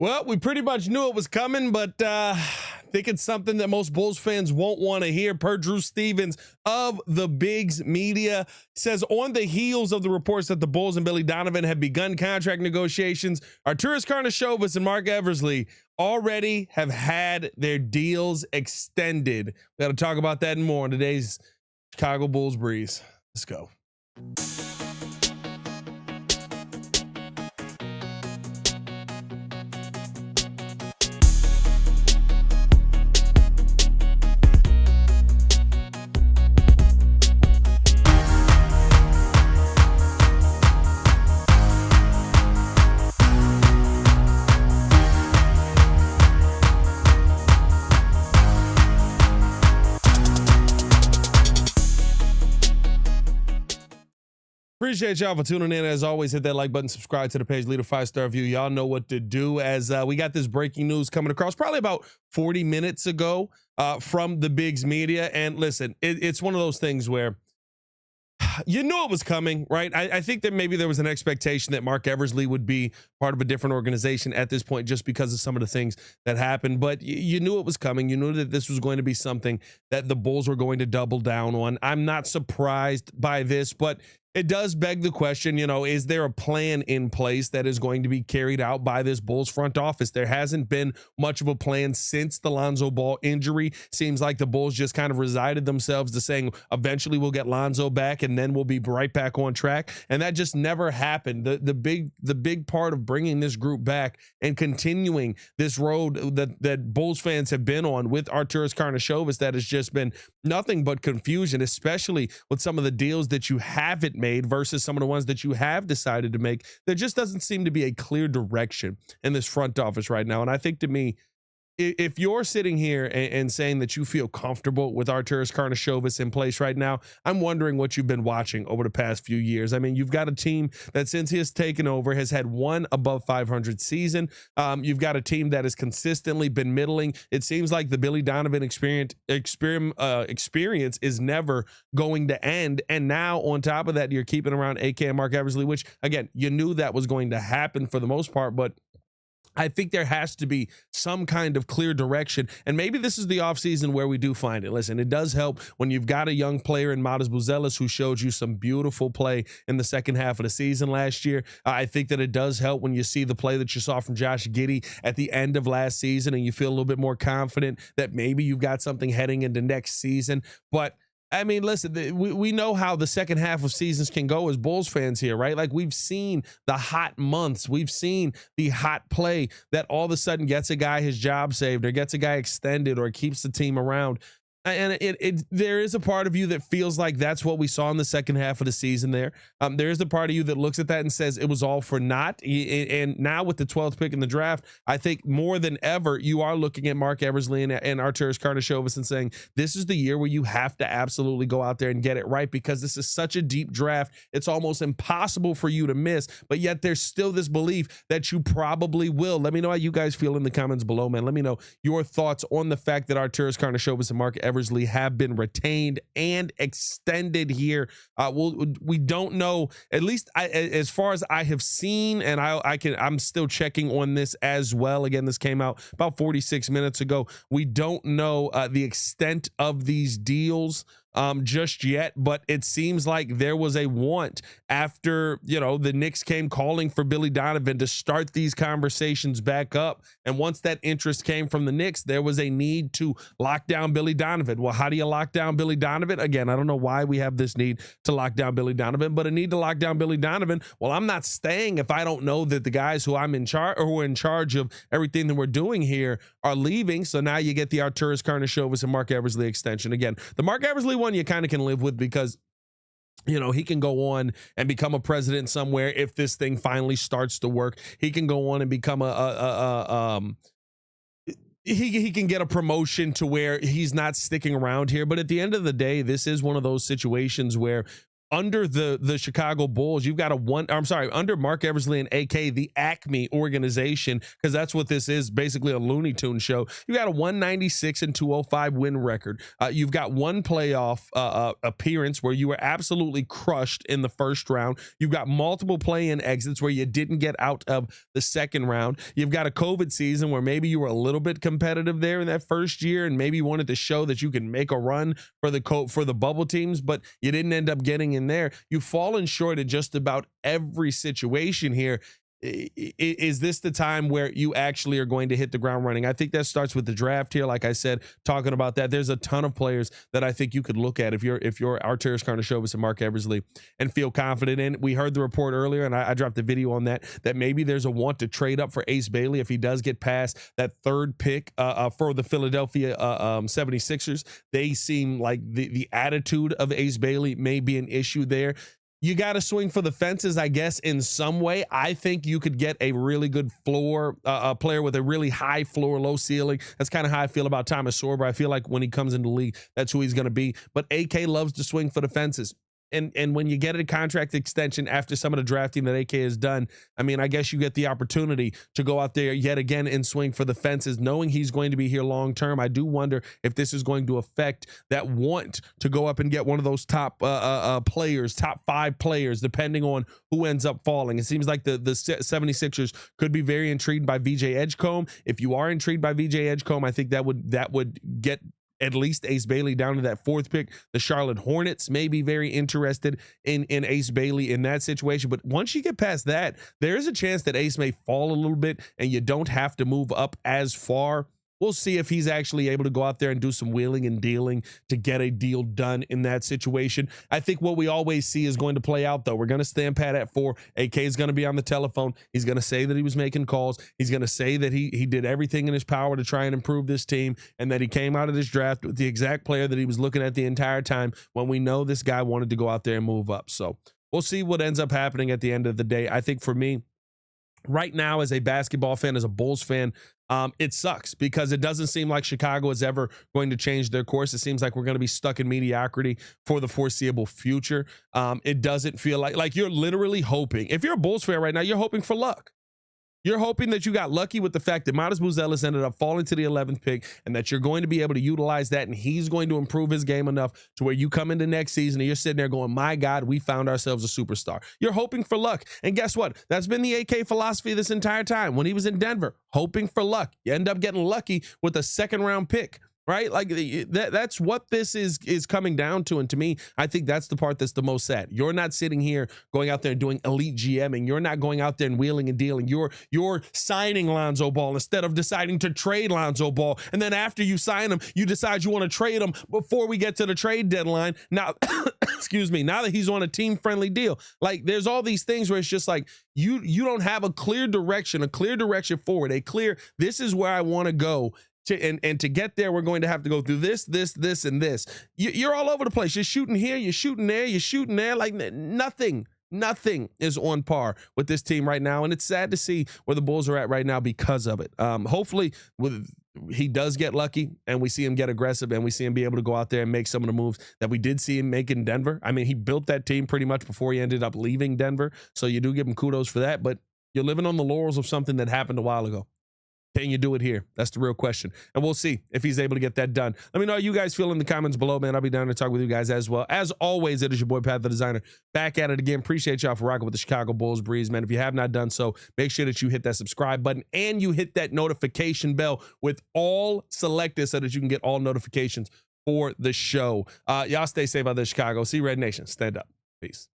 Well, we pretty much knew it was coming, but I think it's something that most Bulls fans won't want to hear. Per Drew Stevens of the Bigs Media says, on the heels of the reports that the Bulls and Billy Donovan have begun contract negotiations, Arturas Karnisovas and Marc Eversley already have had their deals extended. We got to talk about that and more in today's Chicago Bulls Breeze. Let's go. Appreciate y'all for tuning in. As always, hit that like button, subscribe to the page, leave a 5-star review. Y'all know what to do. As we got this breaking news coming across probably about 40 minutes ago from the Bigs Media. And listen, it's one of those things where you knew it was coming, right? I think that maybe there was an expectation that Marc Eversley would be part of a different organization at this point just because of some of the things that happened. But you knew it was coming. You knew that this was going to be something that the Bulls were going to double down on. I'm not surprised by this, but it does beg the question, is there a plan in place that is going to be carried out by this Bulls front office? There hasn't been much of a plan since the Lonzo Ball injury. Seems like the Bulls just kind of resided themselves to saying eventually we'll get Lonzo back and then we'll be right back on track. And that just never happened. The big part of bringing this group back and continuing this road that Bulls fans have been on with Arturas Karnisovas, that has just been nothing but confusion, especially with some of the deals that you haven't made versus some of the ones that you have decided to make. There just doesn't seem to be a clear direction in this front office right now. And I think, to me, if you're sitting here and saying that you feel comfortable with Arturas Karnisovas in place right now, I'm wondering what you've been watching over the past few years. I mean, you've got a team that since he has taken over has had one above 500 season. You've got a team that has consistently been middling. It seems like the Billy Donovan experience is never going to end. And now on top of that, you're keeping around AKME Marc Eversley, which again, you knew that was going to happen for the most part, but I think there has to be some kind of clear direction, and maybe this is the offseason where we do find it. Listen, it does help when you've got a young player in Modest Buzelis who showed you some beautiful play in the second half of the season last year. I think that it does help when you see the play that you saw from Josh Giddey at the end of last season and you feel a little bit more confident that maybe you've got something heading into next season. But I mean, listen, we know how the second half of seasons can go as Bulls fans here, right? Like, we've seen the hot months. We've seen the hot play that all of a sudden gets a guy his job saved or gets a guy extended or keeps the team around. And there is a part of you that feels like that's what we saw in the second half of the season there. There is the part of you that looks at that and says it was all for naught. And now with the 12th pick in the draft, I think more than ever, you are looking at Marc Eversley and Arturas Karnisovas and saying, this is the year where you have to absolutely go out there and get it right, because this is such a deep draft. It's almost impossible for you to miss, but yet there's still this belief that you probably will. Let me know how you guys feel in the comments below, man. Let me know your thoughts on the fact that Arturas Karnisovas and Marc Eversley have been retained and extended here. We don't know, at least as far as I have seen, and I'm still checking on this as well. Again, this came out about 46 minutes ago. We don't know the extent of these deals just yet, but it seems like there was a want after, the Knicks came calling for Billy Donovan to start these conversations back up. And once that interest came from the Knicks, there was a need to lock down Billy Donovan. Well, how do you lock down Billy Donovan? Again, I don't know why we have this need to lock down Billy Donovan, but a need to lock down Billy Donovan. Well, I'm not staying if I don't know that the guys who I'm in charge or who are in charge of everything that we're doing here are leaving. So now you get the Arturas Karnisovas and Marc Eversley extension. Again, the Marc Eversley one you kind of can live with because he can go on and become a president somewhere if this thing finally starts to work. He can go on and become he can get a promotion to where he's not sticking around here. But at the end of the day, this is one of those situations where under the Chicago Bulls, you've got under Marc Eversley and AK, the AKME organization, because that's what this is, basically a Looney Tune show. You got a 196 and 205 win record. You've got one playoff appearance where you were absolutely crushed in the first round. You've got multiple play-in exits where you didn't get out of the second round. You've got a COVID season where maybe you were a little bit competitive there in that first year, and maybe you wanted to show that you can make a run for the bubble teams, but you didn't end up getting in there. You've fallen short at just about every situation here. Is this the time where you actually are going to hit the ground running? I think that starts with the draft here. Like I said, talking about that, there's a ton of players that I think you could look at if you're Arturas Karnisovas and Marc Eversley and feel confident in. We heard the report earlier, and I dropped a video on that maybe there's a want to trade up for Ace Bailey if he does get past that third pick for the Philadelphia 76ers. They seem like the attitude of Ace Bailey may be an issue there. You got to swing for the fences, I guess, in some way. I think you could get a really good floor, player with a really high floor, low ceiling. That's kind of how I feel about Thomas Sorber. I feel like when he comes into the league, that's who he's going to be. But AK loves to swing for the fences. And when you get a contract extension after some of the drafting that AK has done, I mean, I guess you get the opportunity to go out there yet again and swing for the fences, knowing he's going to be here long term. I do wonder if this is going to affect that want to go up and get one of those top players, top 5 players, depending on who ends up falling. It seems like the 76ers could be very intrigued by VJ Edgecombe. If you are intrigued by VJ Edgecombe, I think that would get at least Ace Bailey down to that 4th pick. The Charlotte Hornets may be very interested in Ace Bailey in that situation. But once you get past that, there is a chance that Ace may fall a little bit and you don't have to move up as far. We'll see if he's actually able to go out there and do some wheeling and dealing to get a deal done in that situation. I think what we always see is going to play out, though. We're going to stand pat at 4. AK is going to be on the telephone. He's going to say that he was making calls. He's going to say that he did everything in his power to try and improve this team, and that he came out of this draft with the exact player that he was looking at the entire time, when we know this guy wanted to go out there and move up. So we'll see what ends up happening at the end of the day. I think for me, right now, as a basketball fan, as a Bulls fan, it sucks because it doesn't seem like Chicago is ever going to change their course. It seems like we're going to be stuck in mediocrity for the foreseeable future. It doesn't feel like you're literally hoping. If you're a Bulls fan right now, you're hoping for luck. You're hoping that you got lucky with the fact that Modest Buzelis ended up falling to the 11th pick, and that you're going to be able to utilize that, and he's going to improve his game enough to where you come into next season and you're sitting there going, my God, we found ourselves a superstar. You're hoping for luck. And guess what? That's been the AK philosophy this entire time. When he was in Denver, hoping for luck. You end up getting lucky with a 2nd-round pick. Right? Like that's what this is coming down to. And to me, I think that's the part that's the most sad. You're not sitting here going out there and doing elite GMing. You're not going out there and wheeling and dealing. You're signing Lonzo Ball instead of deciding to trade Lonzo Ball. And then after you sign him, you decide you want to trade him before we get to the trade deadline. Now, excuse me, now that he's on a team-friendly deal. Like, there's all these things where it's just like you don't have a clear direction forward, this is where I want to go. And to get there, we're going to have to go through this, and this. You're all over the place. You're shooting here, you're shooting there, you're shooting there. Like nothing is on par with this team right now. And it's sad to see where the Bulls are at right now because of it. Hopefully he does get lucky and we see him get aggressive and we see him be able to go out there and make some of the moves that we did see him make in Denver. I mean, he built that team pretty much before he ended up leaving Denver. So you do give him kudos for that, but you're living on the laurels of something that happened a while ago. Can you do it here? That's the real question. And we'll see if he's able to get that done. Let me know how you guys feel in the comments below, man. I'll be down to talk with you guys as well. As always, it is your boy, Pat the Designer, back at it again. Appreciate y'all for rocking with the Chicago Bulls breeze, man. If you have not done so, make sure that you hit that subscribe button and you hit that notification bell with all selected so that you can get all notifications for the show. Y'all stay safe out there, Chicago. See you, Red Nation. Stand up. Peace.